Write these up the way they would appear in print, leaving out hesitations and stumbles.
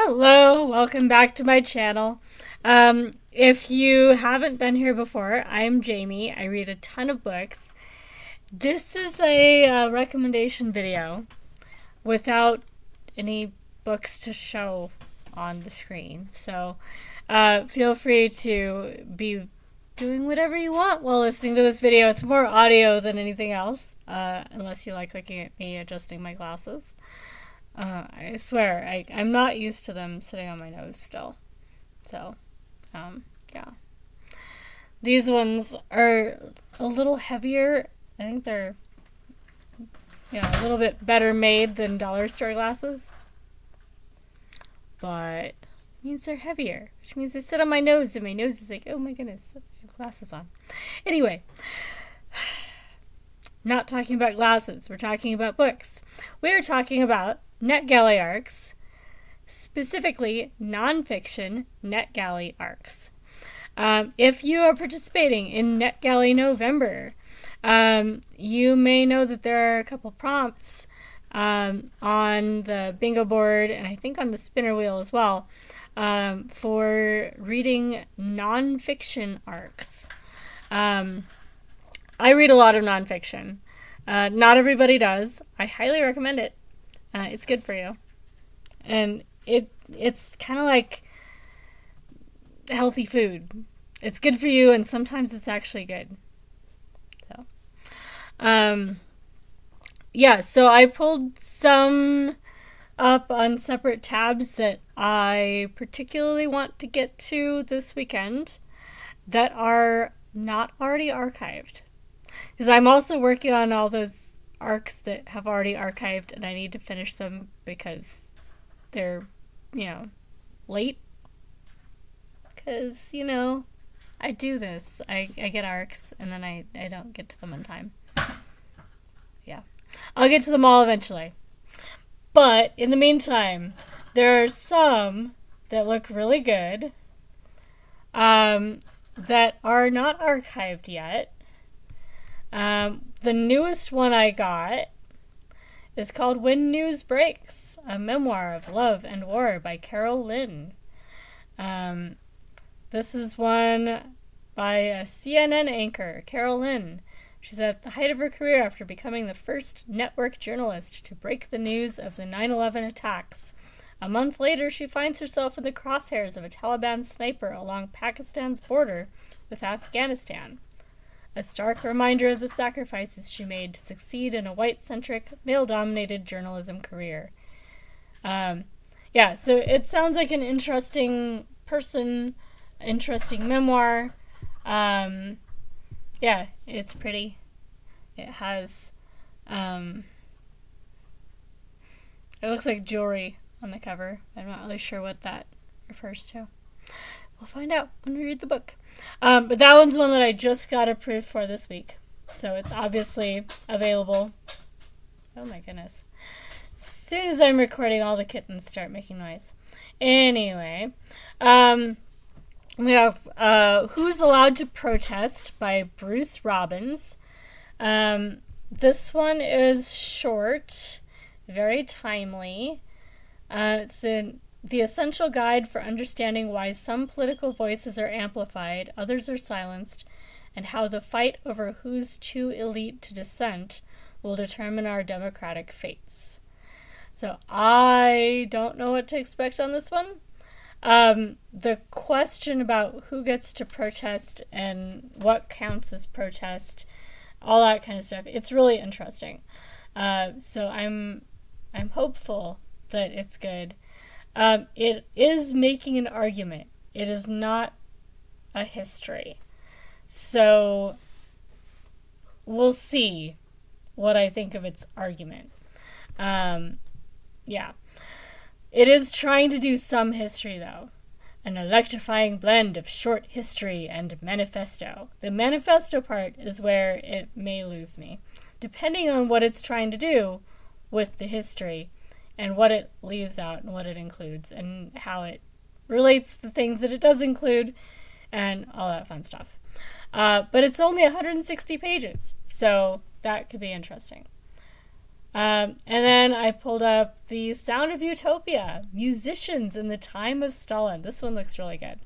Hello, welcome back to my channel. If you haven't been here before, I'm Jamie. I read a ton of books. This is a recommendation video without any books to show on the screen. So feel free to be doing whatever you want while listening to this video. It's more audio than anything else, unless you like looking at me adjusting my glasses. I swear, I'm not used to them sitting on my nose still. So, yeah. These ones are a little heavier. I think they're, a little bit better made than dollar store glasses. But it means they're heavier, which means they sit on my nose, and my nose is like, oh my goodness, I have glasses on. Anyway, not talking about glasses. We're talking about books. We are talking about NetGalley Arcs, specifically nonfiction NetGalley Arcs. If you are participating in NetGalley November, you may know that there are a couple prompts on the bingo board and I think on the spinner wheel as well for reading nonfiction arcs. I read a lot of nonfiction. Not everybody does. I highly recommend it. It's good for you. And it's kind of like healthy food. It's good for you, and sometimes it's actually good. So, so I pulled some up on separate tabs that I particularly want to get to this weekend that are not already archived. Because I'm also working on all those arcs that have already archived, and I need to finish them because they're, late. Because, I do this. I get arcs, and then I don't get to them in time. Yeah. I'll get to them all eventually. But, in the meantime, there are some that look really good that are not archived yet. The newest one I got is called When News Breaks, a memoir of love and war by Carol Lynn. This is one by a CNN anchor, Carol Lynn. She's at the height of her career after becoming the first network journalist to break the news of the 9/11 attacks. A month later, she finds herself in the crosshairs of a Taliban sniper along Pakistan's border with Afghanistan. A stark reminder of the sacrifices she made to succeed in a white-centric, male-dominated journalism career. So it sounds like an interesting person, interesting memoir. It's pretty. It has, it looks like jewelry on the cover. I'm not really sure what that refers to. We'll find out when we read the book. But that one's one that I just got approved for this week. So it's obviously available. Oh my goodness. As soon as I'm recording, all the kittens start making noise. Anyway, we have Who's Allowed to Protest by Bruce Robbins. This one is short, very timely. It's the essential guide for understanding why some political voices are amplified, others are silenced, and how the fight over who's too elite to dissent will determine our democratic fates. So I don't know what to expect on this one. The question about who gets to protest and what counts as protest, all that kind of stuff, it's really interesting. So I'm hopeful that it's good. It is making an argument. It is not a history. So we'll see what I think of its argument. It is trying to do some history, though. An electrifying blend of short history and manifesto. The manifesto part is where it may lose me, depending on what it's trying to do with the history and what it leaves out and what it includes and how it relates to things that it does include and all that fun stuff. But it's only 160 pages, so that could be interesting. And then I pulled up The Sound of Utopia, Musicians in the Time of Stalin. This one looks really good.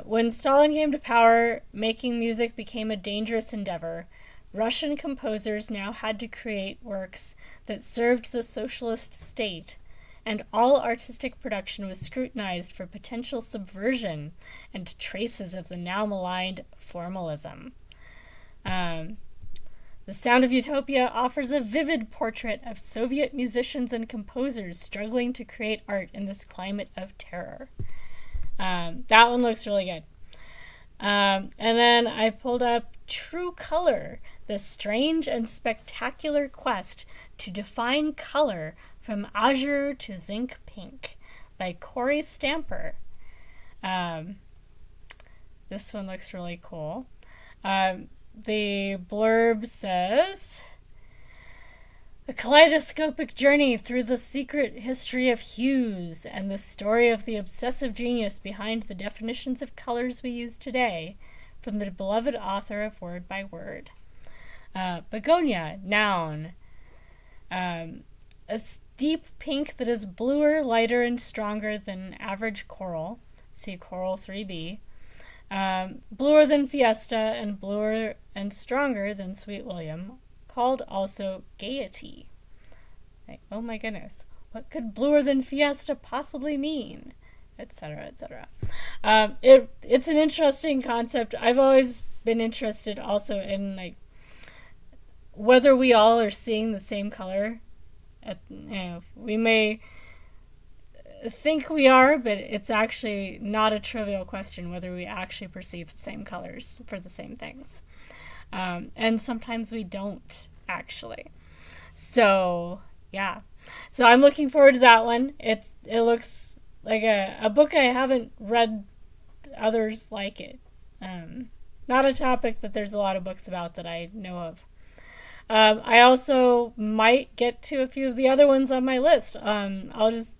When Stalin came to power, making music became a dangerous endeavor. Russian composers now had to create works that served the socialist state, and all artistic production was scrutinized for potential subversion and traces of the now maligned formalism. The Sound of Utopia offers a vivid portrait of Soviet musicians and composers struggling to create art in this climate of terror. That one looks really good. And then I pulled up True Color, the strange and spectacular quest to define color from azure to zinc pink by Corey Stamper. This one looks really cool. The blurb says, a kaleidoscopic journey through the secret history of hues and the story of the obsessive genius behind the definitions of colors we use today, from the beloved author of Word by Word. Begonia, noun. A deep pink that is bluer, lighter, and stronger than average coral. See Coral 3B. Bluer than Fiesta and bluer and stronger than Sweet William, called also Gaiety. Like, oh my goodness, what could bluer than Fiesta possibly mean? Etc., etc. It's an interesting concept. I've always been interested also in like whether we all are seeing the same color. We may think we are, but it's actually not a trivial question whether we actually perceive the same colors for the same things. And sometimes we don't, actually. So, yeah. So I'm looking forward to that one. It looks like a book I haven't read others like it. Not a topic that there's a lot of books about that I know of. I also might get to a few of the other ones on my list. I'll just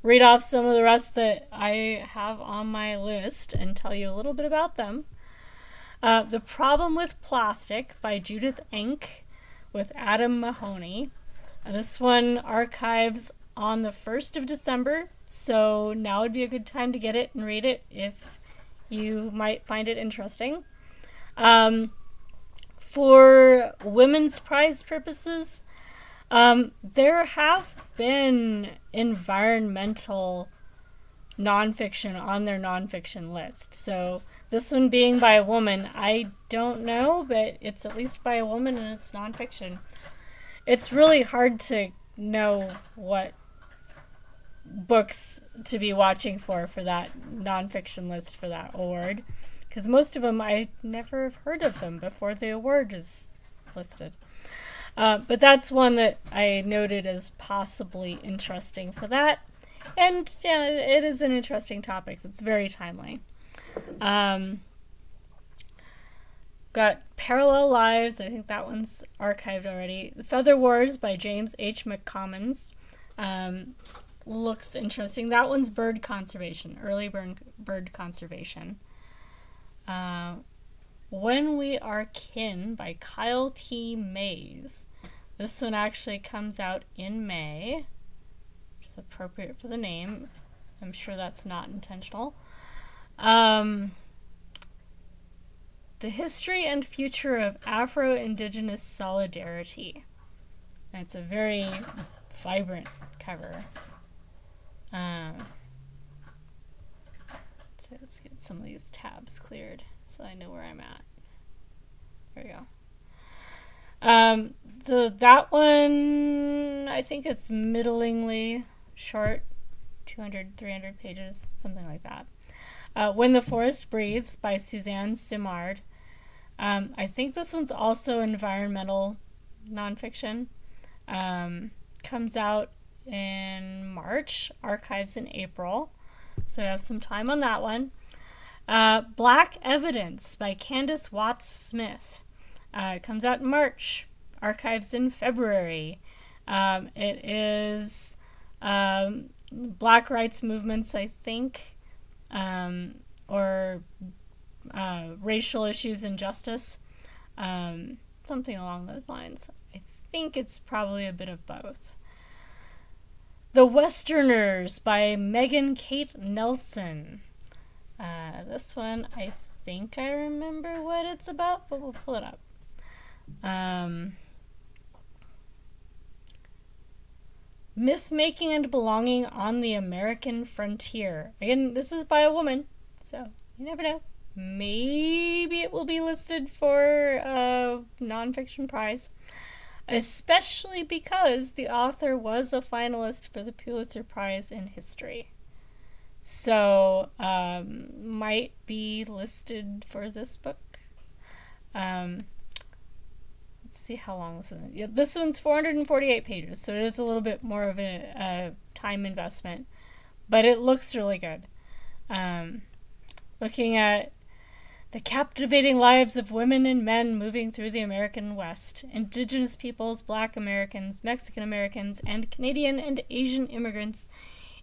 read off some of the rest that I have on my list and tell you a little bit about them. The Problem with Plastic by Judith Enck with Adam Mahoney. This one archives on the 1st of December, so now would be a good time to get it and read it if you might find it interesting. For women's prize purposes, there have been environmental nonfiction on their nonfiction list. So this one being by a woman, I don't know, but it's at least by a woman and it's nonfiction. It's really hard to know what books to be watching for that nonfiction list for that award, because most of them I never have heard of them before the award is listed. But that's one that I noted as possibly interesting for that. And yeah, it is an interesting topic. It's very timely. Got Parallel Lives. I think that one's archived already. The Feather Wars by James H. McCommons. Looks interesting. That one's bird conservation, early bird conservation. When We Are Kin by Kyle T. Mays. This one actually comes out in May, which is appropriate for the name. I'm sure that's not intentional. The History and Future of Afro-Indigenous Solidarity. And it's a very vibrant cover. So let's get some of these tabs cleared so I know where I'm at. There we go. So that one, I think it's middlingly short, 200, 300 pages, something like that. When the Forest Breathes by Suzanne Simard. I think this one's also environmental nonfiction. Comes out in March, archives in April. So I have some time on that one. Black Evidence by Candace Watts Smith. It comes out in March, archives in February. It is Black rights movements, I think, or racial issues and justice. something along those lines. I think it's probably a bit of both. The Westerners by Megan Kate Nelson. This one, I think I remember what it's about, but we'll pull it up. Myth-making and belonging on the American frontier. Again, this is by a woman, so you never know. Maybe it will be listed for a nonfiction prize, especially because the author was a finalist for the Pulitzer Prize in History. So, might be listed for this book. Let's see how long this is. Yeah, this one's 448 pages, so it is a little bit more of a time investment, but it looks really good. Looking at the captivating lives of women and men moving through the American West, Indigenous peoples, Black Americans, Mexican Americans, and Canadian and Asian immigrants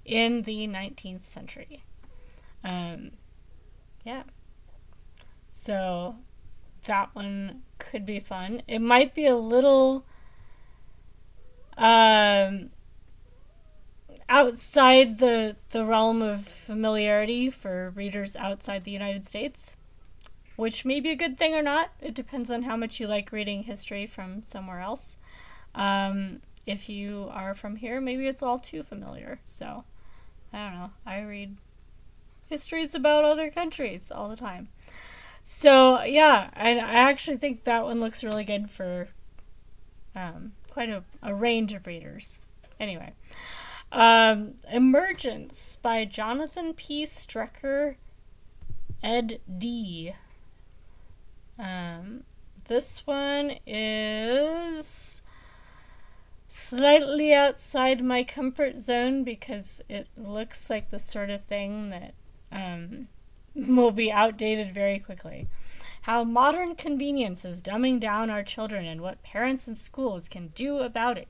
in the 19th century. Yeah. So that one could be fun. It might be a little outside the realm of familiarity for readers outside the United States, which may be a good thing or not. It depends on how much you like reading history from somewhere else. If you are from here, maybe it's all too familiar. So, I don't know. I read histories about other countries all the time. So, yeah, I actually think that one looks really good for quite a range of readers. Anyway. Emergence by Jonathan P. Strecker, ed. D. This one is slightly outside my comfort zone because it looks like the sort of thing that will be outdated very quickly. How modern convenience is dumbing down our children and what parents and schools can do about it.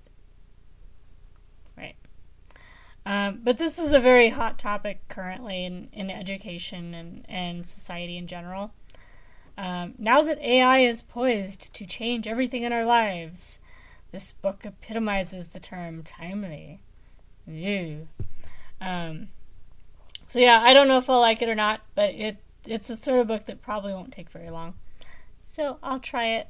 Right. But this is a very hot topic currently in education and society in general. Now that AI is poised to change everything in our lives, this book epitomizes the term timely. Ew. So yeah, I don't know if I'll like it or not, but it's a sort of book that probably won't take very long. So I'll try it.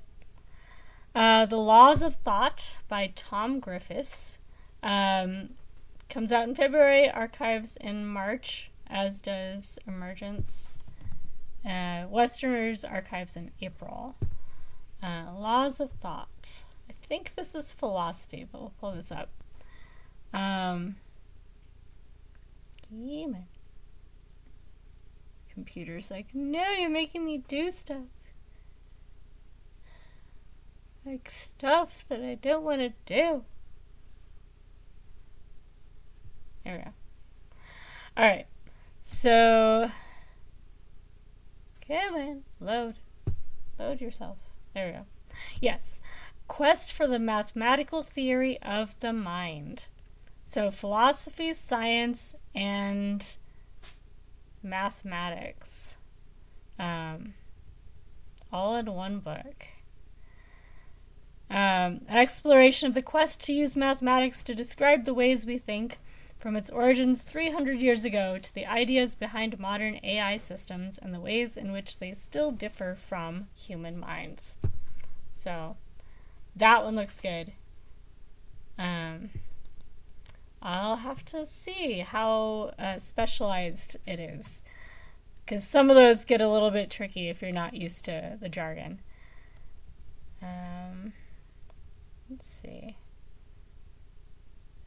The Laws of Thought by Tom Griffiths. Comes out in February, archives in March, as does Emergence. Westerners archives in April. Laws of Thought. I think this is philosophy, but we'll pull this up. Computer's like, no, you're making me do stuff. Like stuff that I don't want to do. There we go. Alright. So, come on. Load yourself. There we go. Yes. Quest for the Mathematical Theory of the Mind. So, philosophy, science, and mathematics. All in one book. An exploration of the quest to use mathematics to describe the ways we think, from its origins 300 years ago to the ideas behind modern AI systems and the ways in which they still differ from human minds. So, that one looks good. I'll have to see how specialized it is, because some of those get a little bit tricky if you're not used to the jargon. Let's see.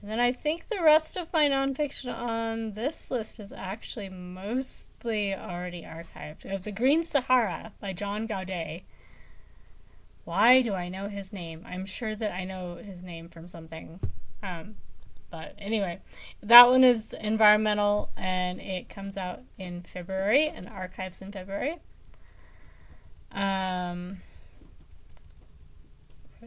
And then I think the rest of my nonfiction on this list is actually mostly already archived. We have The Green Sahara by John Gaudet. Why do I know his name? I'm sure that I know his name from something. But anyway, that one is environmental, and it comes out in February, and archives in February. There's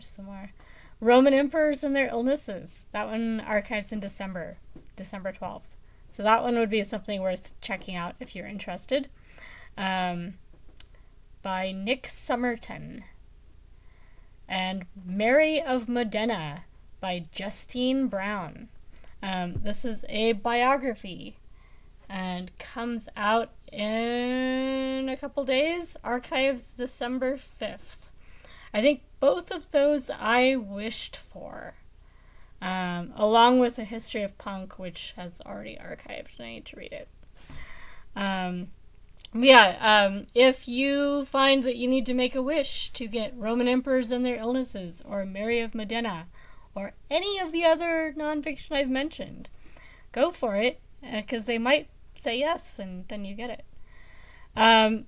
some more. Roman emperors and their illnesses. That one archives in December 12th. So that one would be something worth checking out if you're interested. By Nick Somerton. and Mary of Modena by Justine Brown. This is a biography and comes out in a couple days. Archives December 5th. I think both of those I wished for, along with A History of Punk, which has already archived and I need to read it. If you find that you need to make a wish to get Roman emperors and their illnesses, or Mary of Modena, or any of the other nonfiction I've mentioned, go for it, because they might say yes, and then you get it.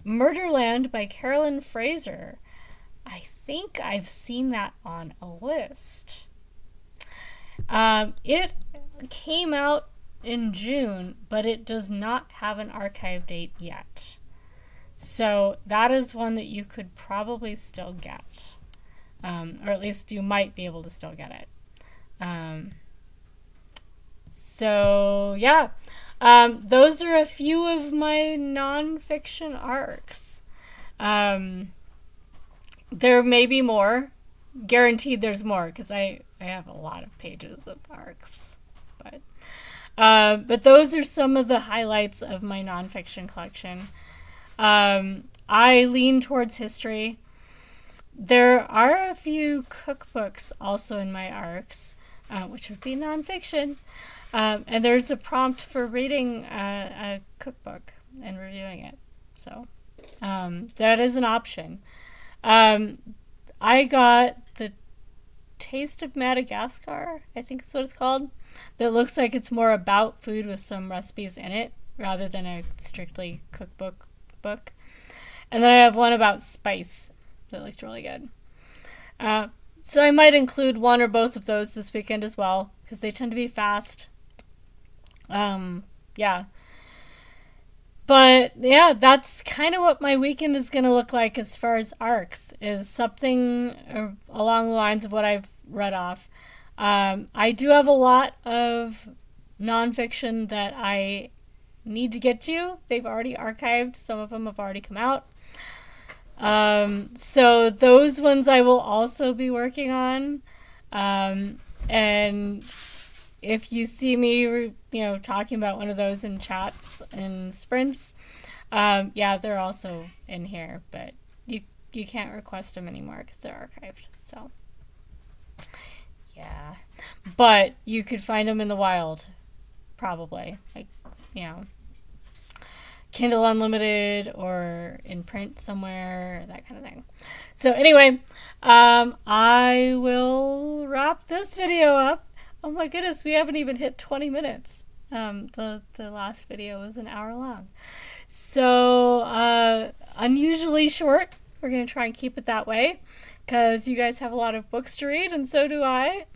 Murderland by Carolyn Fraser. I think I've seen that on a list. It came out in June, but it does not have an archive date yet. So that is one that you could probably still get. Or at least you might be able to still get it. Those are a few of my nonfiction arcs. There may be more. Guaranteed there's more, because I have a lot of pages of arcs. But those are some of the highlights of my nonfiction collection. I lean towards history. There are a few cookbooks also in my arcs, which would be nonfiction. And there's a prompt for reading a cookbook and reviewing it. So that is an option. I got The Taste of Madagascar, I think is what it's called. That looks like it's more about food with some recipes in it rather than a strictly cookbook book. And then I have one about spice that looked really good. So I might include one or both of those this weekend as well, because they tend to be fast. But yeah, that's kind of what my weekend is going to look like as far as arcs, is something along the lines of what I've read off. I do have a lot of nonfiction that I need to get to. They've already archived. Some of them have already come out. So those ones I will also be working on. And if you see me, talking about one of those in chats and sprints, they're also in here, but you can't request them anymore because they're archived. So, yeah. But you could find them in the wild, probably. Kindle Unlimited or in print somewhere, that kind of thing. So anyway, I will wrap this video up. Oh my goodness, we haven't even hit 20 minutes. The last video was an hour long. So, unusually short. We're going to try and keep it that way because you guys have a lot of books to read, and so do I.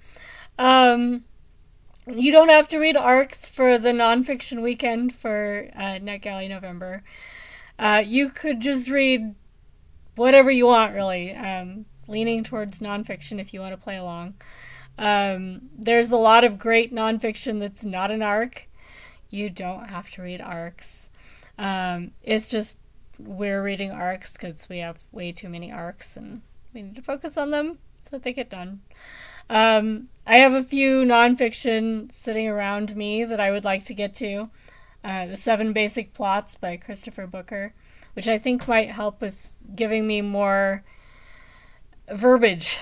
You don't have to read arcs for the nonfiction weekend for NetGalley November. You could just read whatever you want, really. Leaning towards nonfiction if you want to play along. There's a lot of great nonfiction that's not an arc. You don't have to read arcs. It's just we're reading arcs because we have way too many arcs and we need to focus on them so that they get done. I have a few nonfiction sitting around me that I would like to get to. The 7 Basic Plots by Christopher Booker, which I think might help with giving me more verbiage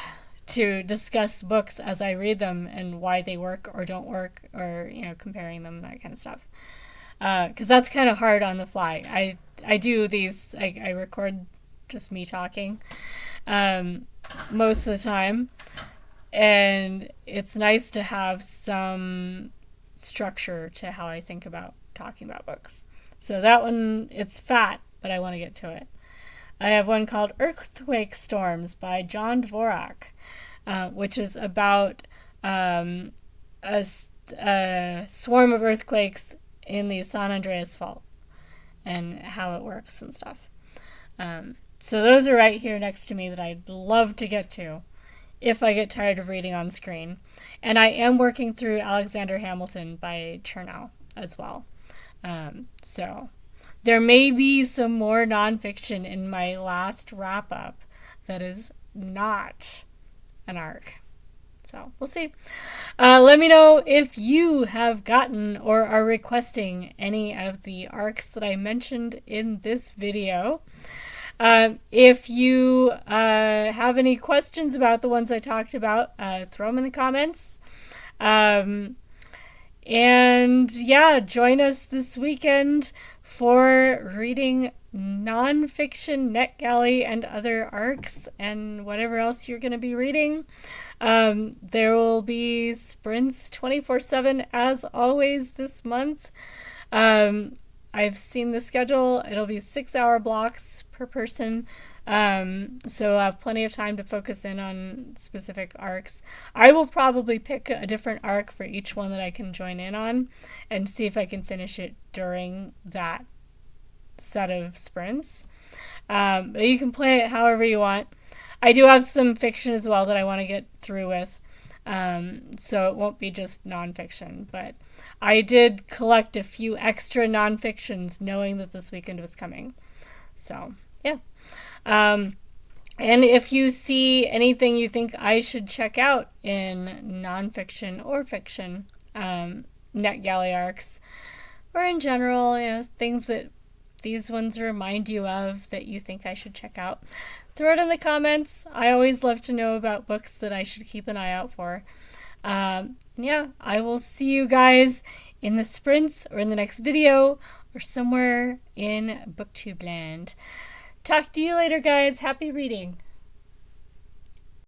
to discuss books as I read them and why they work or don't work, or comparing them, that kind of stuff. Because that's kind of hard on the fly. I do these, I record just me talking most of the time, and it's nice to have some structure to how I think about talking about books. So that one, it's fat, but I want to get to it. I have one called Earthquake Storms by John Dvorak, which is about a swarm of earthquakes in the San Andreas Fault and how it works and stuff. So those are right here next to me that I'd love to get to if I get tired of reading on screen. And I am working through Alexander Hamilton by Chernow as well. So there may be some more nonfiction in my last wrap-up that is not an arc. So we'll see. Let me know if you have gotten or are requesting any of the arcs that I mentioned in this video. If you have any questions about the ones I talked about, throw them in the comments. And yeah, join us this weekend for reading nonfiction, NetGalley, and other arcs, and whatever else you're going to be reading. There will be sprints 24/7 as always this month. I've seen the schedule. It'll be 6-hour blocks per person. So I'll have plenty of time to focus in on specific arcs. I will probably pick a different arc for each one that I can join in on and see if I can finish it during that set of sprints. But you can play it however you want. I do have some fiction as well that I want to get through with. So it won't be just nonfiction, but I did collect a few extra nonfictions knowing that this weekend was coming. So yeah. And if you see anything you think I should check out in nonfiction or fiction, NetGalley arcs, or in general, things that these ones remind you of that you think I should check out, throw it in the comments. I always love to know about books that I should keep an eye out for. Yeah, I will see you guys in the sprints or in the next video or somewhere in BookTube land. Talk to you later, guys. Happy reading.